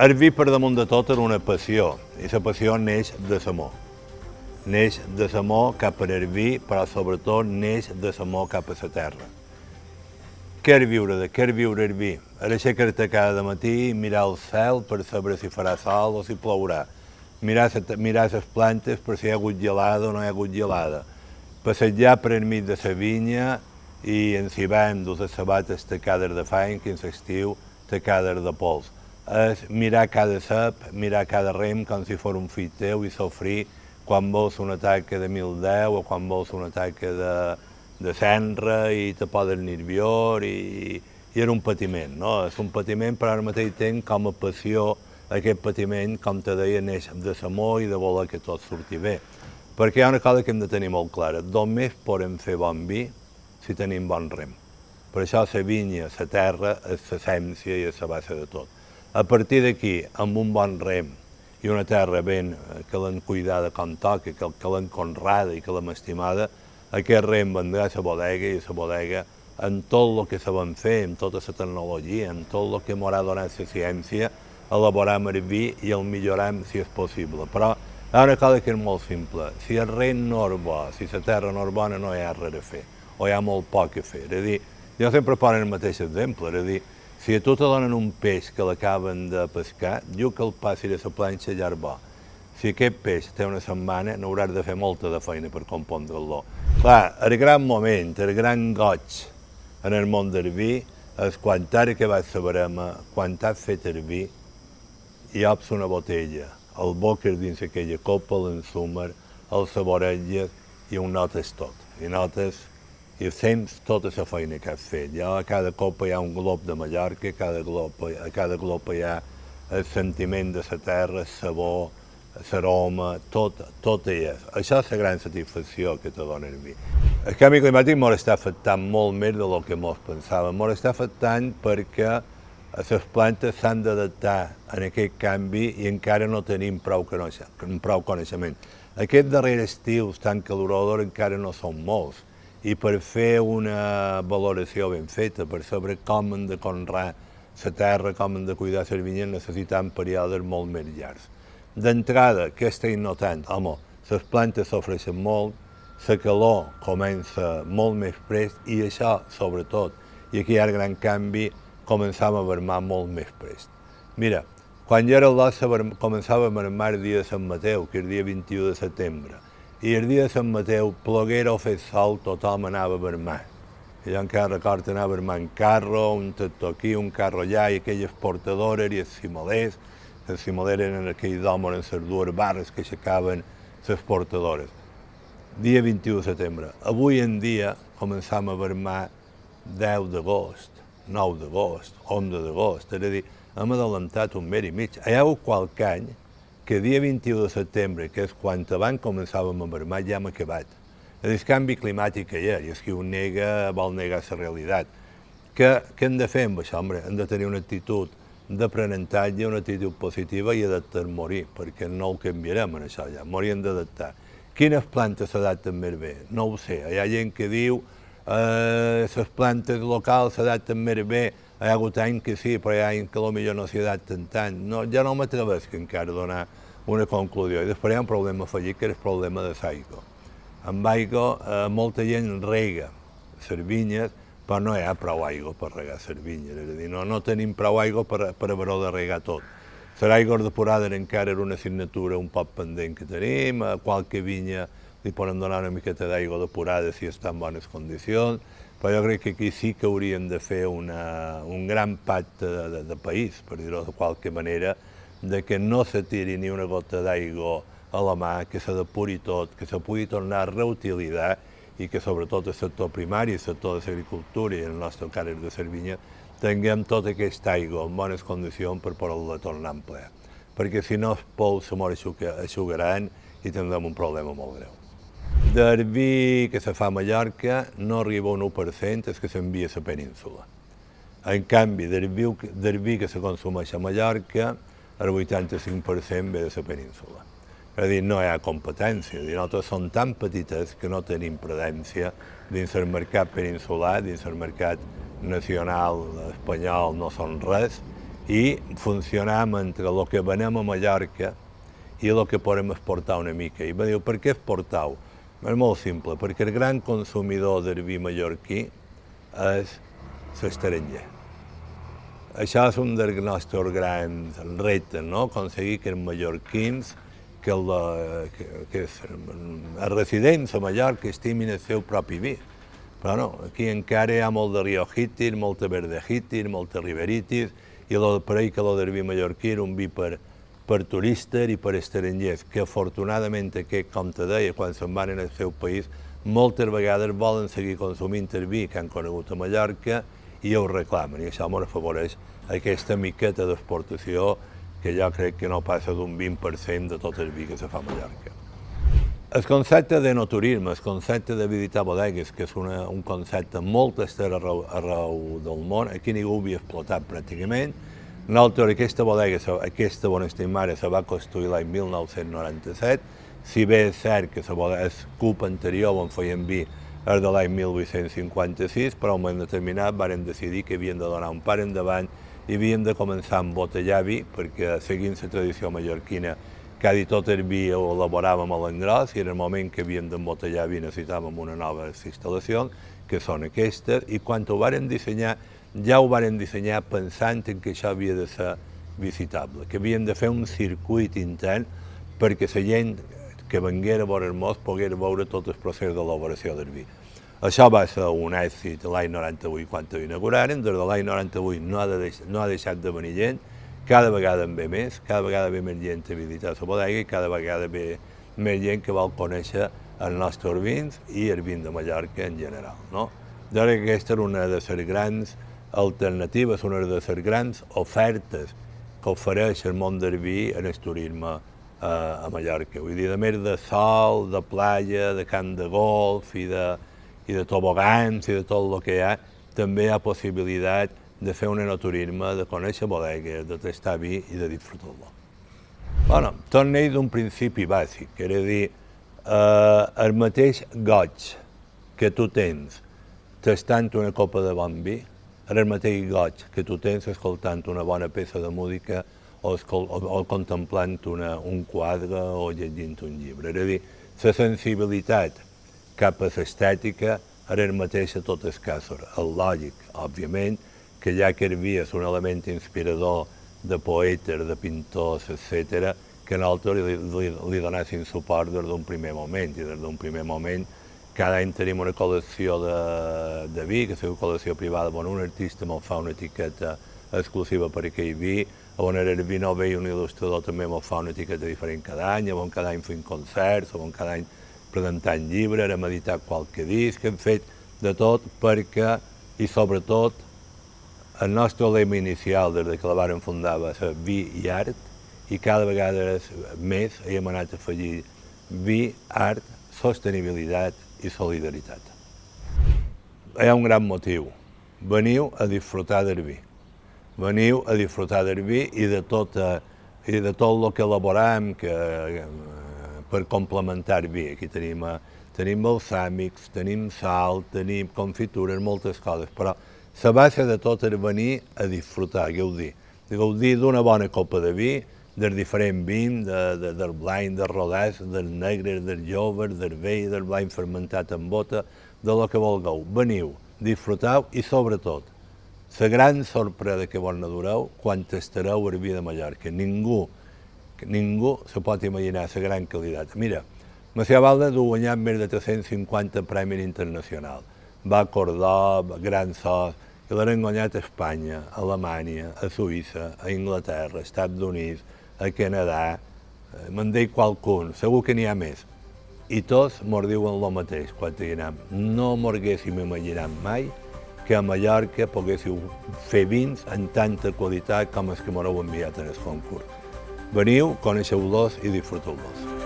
El vi per damunt de tot era una passió, i la passió neix de l'amor. Neix de l'amor cap a el vi, però sobretot neix de l'amor cap a la terra. Què és viure el vi? Era aixecar-te cada matí i mirar el cel per saber si farà sol o si plourà. Mirar les plantes per si hi ha hagut gelada o no hi ha hagut gelada. Passejar per enmig de la vinya i en l'hivern dus les sabates tacades de fang i en l'estiu tacades de pols. És mirar cada cep, mirar cada rem com si fos un fill teu i sofrir quan vols una taca de 1010 o quan vols una taca de cendra i te podes nerviós i era un patiment, no? És un patiment, però al mateix temps com a passió, aquest patiment, com te deia, neix de l'amor i de voler que tot surti bé. Perquè hi ha una cosa que hem de tenir molt clara, només podem fer bon vi si tenim bon rem. Per això la vinya, la terra, és l'essència i és la base de tot. A partir d'aquí, amb un bon rem i una terra ben que l'han cuidada com toca, que l'han conrada i que l'hem estimada, aquest rem vendrà a la bodega i a la bodega, amb tot el que sabem fer, amb tota la tecnologia, amb tot el que m'haurà donat la ciència, elaborem el vi i el millorem si és possible. Però hi ha una cosa que és molt simple. Si el rem no és bo, si la terra no és bona, no hi ha res a fer, o hi ha molt poc a fer. És a dir, jo sempre poso el mateix exemple, és a dir, si a tu te donen un peix que l'acaben de pescar, diu que el passi de la planxa ja és bo. Si aquest peix té una setmana, n'hauràs de fer molta de feina per compondre-lo. Clar, el gran moment, el gran goig en el món del vi és quan ara que vas a barema, quan has fet el vi i obs una botella, el boques dins aquella copa, l'ensumar, el saborelles i ho notes tot. I notes i sents tota la feina que has fet. A cada copa hi ha un glop de Mallorca, a cada glop hi ha el sentiment de la terra, el sabor, l'aroma, tot hi és. Això és la gran satisfacció que te dona el vi. El canvi climàtic ens està afectant molt més del que ens pensàvem. Ens està afectant perquè les plantes s'han d'adaptar a aquest canvi i encara no tenim prou coneixement. Aquests darrers estius tan calorosos encara no són molts. I per fer una valoració ben feta, per saber com hem de conrear la terra, com hem de cuidar les vinyes, necessitem períodes molt més llargs. D'entrada, què estem notant? Home, les plantes s'ofreixen molt, la calor comença molt més prest i això, sobretot, i aquí hi ha el gran canvi, començam a vermar molt més prest. Mira, quan jo era a l'Ossa començava a vermar el dia de Sant Mateu, que és el dia 21 de setembre, i el dia de Sant Mateu, ploguera o fes sol, tothom anava a vermar. I jo encara recordo anar a vermar en carro, un tractor aquí, un carro allà, i aquelles portadores i els cimolers eren aquells homes en les dues barres que aixecaven les portadores. Dia 21 de setembre. Avui en dia començam a vermar 10 d'agost, 9 d'agost, 11 d'agost, és a dir, hem adelantat un mes i mig. Hi ha hagut qualque any que dia 21 de setembre, que és quan abans començàvem a vermar, ja hem acabat. És a dir, el canvi climàtic que hi ha, i és qui ho nega vol negar la realitat. Què hem de fer amb això? Home, hem de tenir una actitud d'aprenentatge, una actitud positiva i adaptar a morir, perquè no ho canviarem en això ja, morir hem d'adaptar. Quines plantes s'adapten més bé? No ho sé. Hi ha gent que diu les plantes locals s'adapten més bé. Hi ha hagut anys que sí, però hi ha anys que potser no s'hi adapten tant. No, ja no m'atrevesc encara a donar una conclusió. I després hi ha un problema afegit, que és el problema de l'aigua. Amb aigua molta gent rega les vinyes, però no hi ha prou aigua per regar les vinyes. És a dir, no tenim prou aigua per haver-ho de regar tot. L'aigua depurada encara és una assignatura un poc pendent que tenim. A qualque vinya li podem donar una miqueta d'aigua depurada si està en bones condicions, però jo crec que aquí sí que hauríem de fer un gran pacte de país, per dir-ho de qualque manera, de que no se tiri ni una gota d'aigua a la mà, que se depuri tot, que se pugui tornar a reutilitzar i que sobretot el sector primari, el sector de l'agricultura i en el nostre cas de les vinyes, tinguem tota aquesta aigua en bones condicions per poder-la tornar a emplear. Perquè si no els pous se m'eixugaran i tindrem un problema molt greu. Del vi que se fa a Mallorca no arriba un 1% el que s'envia a la península. En canvi, del vi que se consumeix a Mallorca, el 85% ve de la península. És a dir, no hi ha competència. Nosaltres som tan petites que no tenim presència dins el mercat peninsular, dins el mercat nacional espanyol no són res, i funcionam entre el que venem a Mallorca i el que podem exportar una mica. I me diu, per què exportau? És molt simple, perquè el gran consumidor del vi mallorquí és l'estranger. Això és un dels nostres grans reptes, no? Aconseguir que els mallorquins, que els residents a Mallorca estimin el seu propi vi. Però no, aquí encara hi ha molt de riojitis, molta verdejitis, molta riberitis, i pareix que el del vi mallorquí era un vi per turistes i per estrangers, que afortunadament aquest, com te deia, quan se'n van al seu país, moltes vegades volen seguir consumint el vi que han conegut a Mallorca i ho reclamen, i això ens afavoreix aquesta miqueta d'exportació que jo crec que no passa d'un 20% de tot el vi que se fa a Mallorca. El concepte d'enoturisme, el concepte de visitar bodegues, que és un concepte molt estès arreu del món, aquí ningú ho havia explotat pràcticament. Nosaltres, aquesta bodega, aquesta Bonestin Mare, se va construir l'any 1997, si bé és cert que el CUP anterior on feien vi és de l'any 1856, però en un moment determinat varen decidir que havien de donar un pas endavant i havien de començar a embotellar vi, perquè seguint la tradició mallorquina, quasi tot el vi ho elaboràvem a l'engròs i en el moment que havíem d'embotellar vi necessitàvem una nova instal·lació, que són aquestes, i quan ho varen dissenyar, ja ho varen dissenyar pensant en que això havia de ser visitable, que havien de fer un circuit intern perquè la gent que venguera a veure-nos pogués veure tot el procés d'elaboració del vi. Això va ser un èxit l'any 98 quan ho inauguraren, des de l'any 98 no ha deixat de venir gent, cada vegada en ve més, cada vegada ve més gent a visitar la bodega i cada vegada ve més gent que vol conèixer els nostres vins i el vin de Mallorca en general. Jo crec que aquesta era una de les grans alternatives, una de les grans ofertes que ofereix el món del vi en el turisme a Mallorca. Vull dir, a més de sol, de platja, de camp de golf i de tobogans i de tot el que hi ha, també hi ha possibilitat de fer un enoturisme, de conèixer bodegues, de tastar vi i de disfrutar-lo. Bueno, tot neix d'un principi bàsic, que era dir, el mateix goig que tu tens tastant una copa de bon vi, era el mateix goig que tu tens escoltant una bona peça de música o contemplant un quadre o llegint un llibre. És a dir, la sensibilitat cap a l'estètica era el mateix a tots els casos. El lògic, òbviament, que ja que el vi és un element inspirador de poetes, de pintors, etc., que nosaltres li donéssim suport des d'un primer moment. I des d'un primer moment, cada any tenim una col·lecció de vi, que és una col·lecció privada, on un artista me'l fa una etiqueta exclusiva per aquell vi, on el vi nova i un il·lustrador també me'l fa una etiqueta diferent cada any, on cada any fem concerts, on cada any presentant llibres, hem editat qualque disc, hem fet de tot perquè, i sobretot, el nostre lema inicial des que la vàrem fundar va ser vi i art, i cada vegada més hem anat a afegir vi, art, sostenibilitat i solidaritat. Hi ha un gran motiu. Veniu a disfrutar del vi. Veniu a disfrutar del vi i de tot el que elaboram per complementar vi. Aquí tenim balsàmics, tenim sal, tenim confitures, moltes coses, però la base de tot és venir a disfrutar, gaudir d'una bona copa de vi, del diferent vin, del blanc, del rodàs, del negre, del joves, del vell, del blanc fermentat en bota, de lo que vulgueu. Veniu, disfruteu i, sobretot, la gran sorpresa que vos n'adoreu quan tastareu el vi de Mallorca. Ningú se pot imaginar la gran qualitat. Mira, Macià Balda ha guanyat més de 350 premis internacionals. Va a Córdoba, Gran Sos, i l'han guanyat a Espanya, a Alemanya, a Suïssa, a Inglaterra, als Estats Units, a Canadà, me'n dic qualcun, segur que n'hi ha més. I tots mos diuen el mateix quan hi anem. No mos haguéssim imaginat mai que a Mallorca poguéssiu fer vins en tanta qualitat com els que m'heu enviat en el concurs. Veniu, coneixeu-los i disfruteu-los.